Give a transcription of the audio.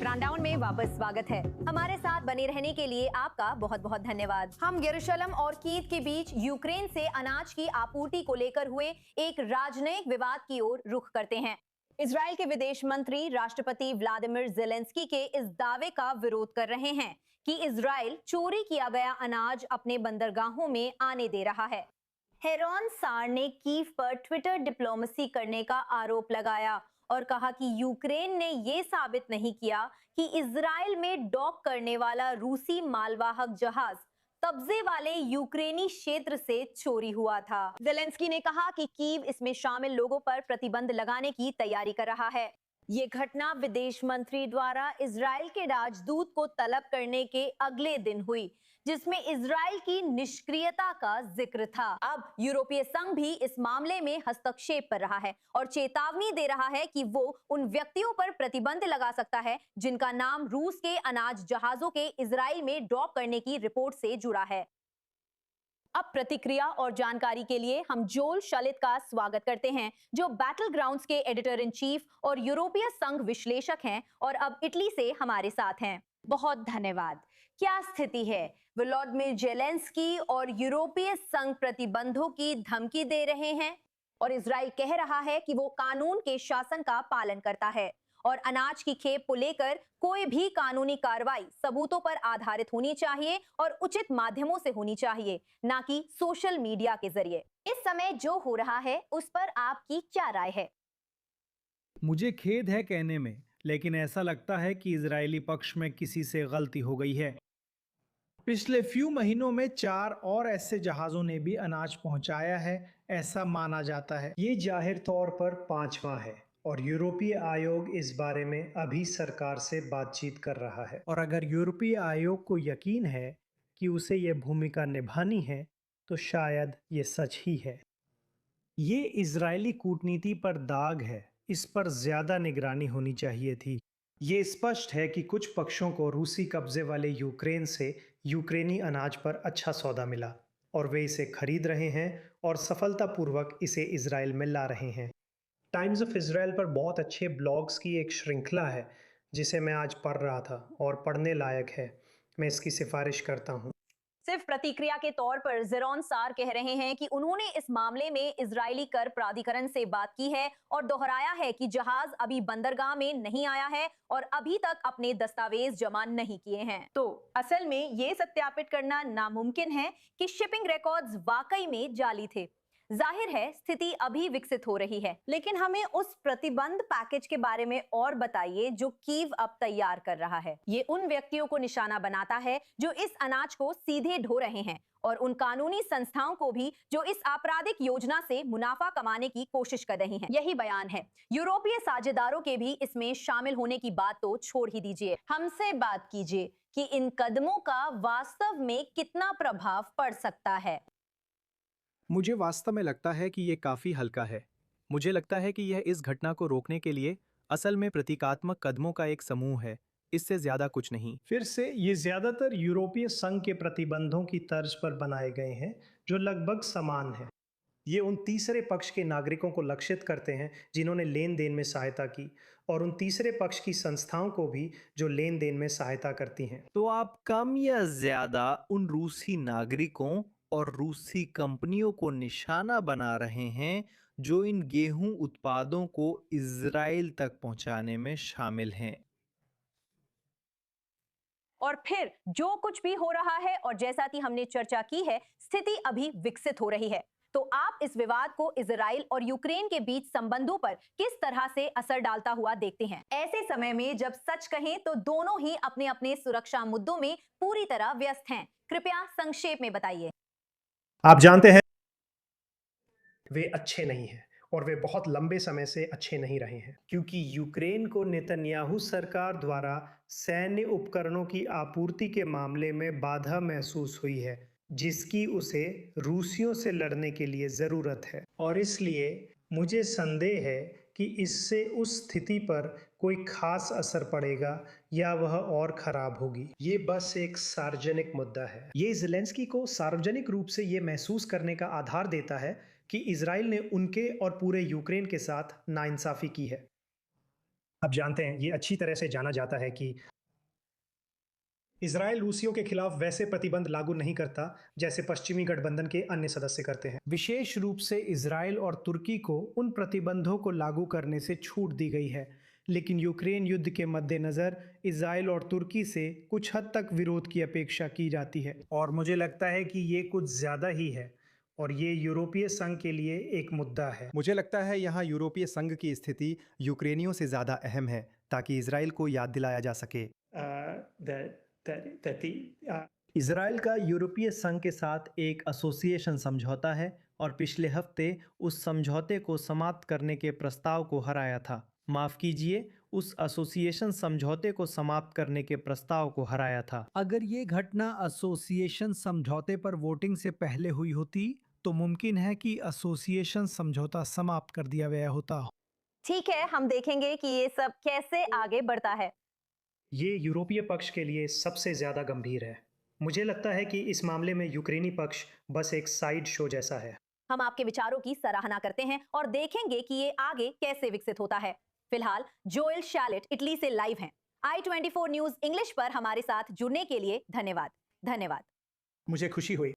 Rundown में वापस स्वागत है। हमारे साथ बने रहने के लिए आपका बहुत बहुत धन्यवाद। हम यरूशलेम और कीव के बीच यूक्रेन से अनाज की आपूर्ति को लेकर हुए एक राजनयिक विवाद की ओर रुख करते हैं। इजराइल के विदेश मंत्री राष्ट्रपति व्लादिमीर ज़ेलेंस्की के इस दावे का विरोध कर रहे हैं कि इजराइल चोरी किया गया अनाज अपने बंदरगाहों में आने दे रहा है। हेरोन सार ने कीव पर ट्विटर डिप्लोमेसी करने का आरोप लगाया और कहा कि यूक्रेन ने यह साबित नहीं किया कि इजराइल में डॉक करने वाला रूसी मालवाहक जहाज कब्जे वाले यूक्रेनी क्षेत्र से चोरी हुआ था। ज़ेलेंस्की ने कहा कि कीव इसमें शामिल लोगों पर प्रतिबंध लगाने की तैयारी कर रहा है। ये घटना विदेश मंत्री द्वारा इजराइल के राजदूत को तलब करने के अगले दिन हुई, जिसमें इजराइल की निष्क्रियता का जिक्र था। अब यूरोपीय संघ भी इस मामले में हस्तक्षेप कर रहा है और चेतावनी दे रहा है कि वो उन व्यक्तियों पर प्रतिबंध लगा सकता है जिनका नाम रूस के अनाज जहाजों के इजराइल में ड्रॉप करने की रिपोर्ट से जुड़ा है। अब प्रतिक्रिया और जानकारी के लिए हम जोल शलित का स्वागत करते हैं, जो बैटल ग्राउंड्स के एडिटर इन चीफ और यूरोपीय संघ विश्लेषक हैं और अब इटली से हमारे साथ हैं। बहुत धन्यवाद। क्या स्थिति है? वोलोदिमीर ज़ेलेंस्की और यूरोपीय संघ प्रतिबंधों की धमकी दे रहे हैं और इजराइल कह रहा है कि वो कानून के शासन का पालन करता है और अनाज की खेप को लेकर कोई भी कानूनी कार्रवाई सबूतों पर आधारित होनी चाहिए और उचित माध्यमों से होनी चाहिए, ना कि सोशल मीडिया के जरिए। इस समय जो हो रहा है उस पर आपकी क्या राय है? मुझे खेद है कहने में, लेकिन ऐसा लगता है कि इजरायली पक्ष में किसी से गलती हो गई है। पिछले few महीनों में 4 और ऐसे जहाज़ों ने भी अनाज पहुंचाया है, ऐसा माना जाता है। ये जाहिर तौर पर 5वां है और यूरोपीय आयोग इस बारे में अभी सरकार से बातचीत कर रहा है। और अगर यूरोपीय आयोग को यकीन है कि उसे ये भूमिका निभानी है, तो शायद ये सच ही है। ये इजरायली कूटनीति पर दाग है, इस पर ज्यादा निगरानी होनी चाहिए थी। ये स्पष्ट है कि कुछ पक्षों को रूसी कब्जे वाले यूक्रेन से यूक्रेनी अनाज पर अच्छा सौदा मिला और वे इसे खरीद रहे हैं और सफलतापूर्वक इसे इजराइल में ला रहे हैं। टाइम्स ऑफ इजराइल पर बहुत अच्छे ब्लॉग्स की एक श्रृंखला है जिसे मैं आज पढ़ रहा था और पढ़ने लायक है। मैं इसकी सिफारिश करता हूँ। सिर्फ प्रतिक्रिया के तौर पर ज़ेरोन सार कह रहे हैं कि उन्होंने इस मामले में इजरायली कर प्राधिकरण से बात की है और दोहराया है कि जहाज अभी बंदरगाह में नहीं आया है और अभी तक अपने दस्तावेज जमा नहीं किए हैं। तो असल में ये सत्यापित करना नामुमकिन है कि शिपिंग रिकॉर्ड्स वाकई में जाली थे। जाहिर है स्थिति अभी विकसित हो रही है, लेकिन हमें उस प्रतिबंध पैकेज के बारे में और बताइए जो कीव अब तैयार कर रहा है। ये उन व्यक्तियों को निशाना बनाता है जो इस अनाज को सीधे ढो रहे हैं और उन कानूनी संस्थाओं को भी जो इस आपराधिक योजना से मुनाफा कमाने की कोशिश कर रही हैं। यही बयान है। यूरोपीय साझेदारों के भी इसमें शामिल होने की बात तो छोड़ ही दीजिए। हमसे बात कीजिए कि इन कदमों का वास्तव में कितना प्रभाव पड़ सकता है। मुझे वास्तव में लगता है कि ये काफ़ी हल्का है। मुझे लगता है कि यह इस घटना को रोकने के लिए असल में प्रतीकात्मक कदमों का एक समूह है, इससे ज़्यादा कुछ नहीं। फिर से ये ज़्यादातर यूरोपीय संघ के प्रतिबंधों की तर्ज पर बनाए गए हैं जो लगभग समान हैं। ये उन तीसरे पक्ष के नागरिकों को लक्षित करते हैं जिन्होंने लेन देन में सहायता की और उन तीसरे पक्ष की संस्थाओं को भी जो लेन देन में सहायता करती हैं। तो आप कम या ज्यादा उन रूसी नागरिकों और रूसी कंपनियों को निशाना बना रहे हैं जो इन गेहूं उत्पादों को इजराइल तक पहुंचाने में शामिल हैं। और फिर जो कुछ भी हो रहा है और जैसा कि हमने चर्चा की है, स्थिति अभी विकसित हो रही है। तो आप इस विवाद को इजराइल और यूक्रेन के बीच संबंधों पर किस तरह से असर डालता हुआ देखते हैं? ऐसे समय में जब सच कहें तो दोनों ही अपने अपने सुरक्षा मुद्दों में पूरी तरह व्यस्त हैं। कृपया संक्षेप में बताइए। आप जानते हैं वे अच्छे नहीं हैं और वे बहुत लंबे समय से अच्छे नहीं रहे हैं क्योंकि यूक्रेन को नेतन्याहू सरकार द्वारा सैन्य उपकरणों की आपूर्ति के मामले में बाधा महसूस हुई है जिसकी उसे रूसियों से लड़ने के लिए ज़रूरत है। और इसलिए मुझे संदेह है कि इससे उस स्थिति पर कोई खास असर पड़ेगा या वह और खराब होगी। ये बस एक सार्वजनिक मुद्दा है। ये ज़ेलेंस्की को सार्वजनिक रूप से ये महसूस करने का आधार देता है कि इजराइल ने उनके और पूरे यूक्रेन के साथ नाइंसाफ़ी की है। अब जानते हैं, ये अच्छी तरह से जाना जाता है कि इजराइल रूसियों के खिलाफ वैसे प्रतिबंध लागू नहीं करता जैसे पश्चिमी गठबंधन के अन्य सदस्य करते हैं। विशेष रूप से इजराइल और तुर्की को उन प्रतिबंधों को लागू करने से छूट दी गई है, लेकिन यूक्रेन युद्ध के मद्देनज़र इजराइल और तुर्की से कुछ हद तक विरोध की अपेक्षा की जाती है, और मुझे लगता है कि ये कुछ ज़्यादा ही है और ये यूरोपीय संघ के लिए एक मुद्दा है। मुझे लगता है यहाँ यूरोपीय संघ की स्थिति यूक्रेनियों से ज़्यादा अहम है ताकि इजराइल को याद दिलाया जा सके। इजराइल का यूरोपीय संघ के साथ एक एसोसिएशन समझौता है और पिछले हफ्ते उस समझौते को समाप्त करने के प्रस्ताव को हराया था। माफ कीजिए, उस एसोसिएशन समझौते को समाप्त करने के प्रस्ताव को हराया था। अगर ये घटना एसोसिएशन समझौते पर वोटिंग से पहले हुई होती तो मुमकिन है कि एसोसिएशन समझौता समाप्त कर दिया गया होता। ठीक है, हम देखेंगे कि ये सब कैसे आगे बढ़ता है। ये यूरोपीय पक्ष के लिए सबसे ज़्यादा गंभीर है। मुझे लगता है कि इस मामले में यूक्रेनी पक्ष बस एक साइड शो जैसा है। हम आपके विचारों की सराहना करते हैं और देखेंगे कि ये आगे कैसे विकसित होता है। फिलहाल जोएल शैलेट इटली से लाइव हैं। i24 न्यूज़ इंग्लिश पर हमारे साथ जुड़ने के लिए धन्यवाद। मुझे खुशी हुई।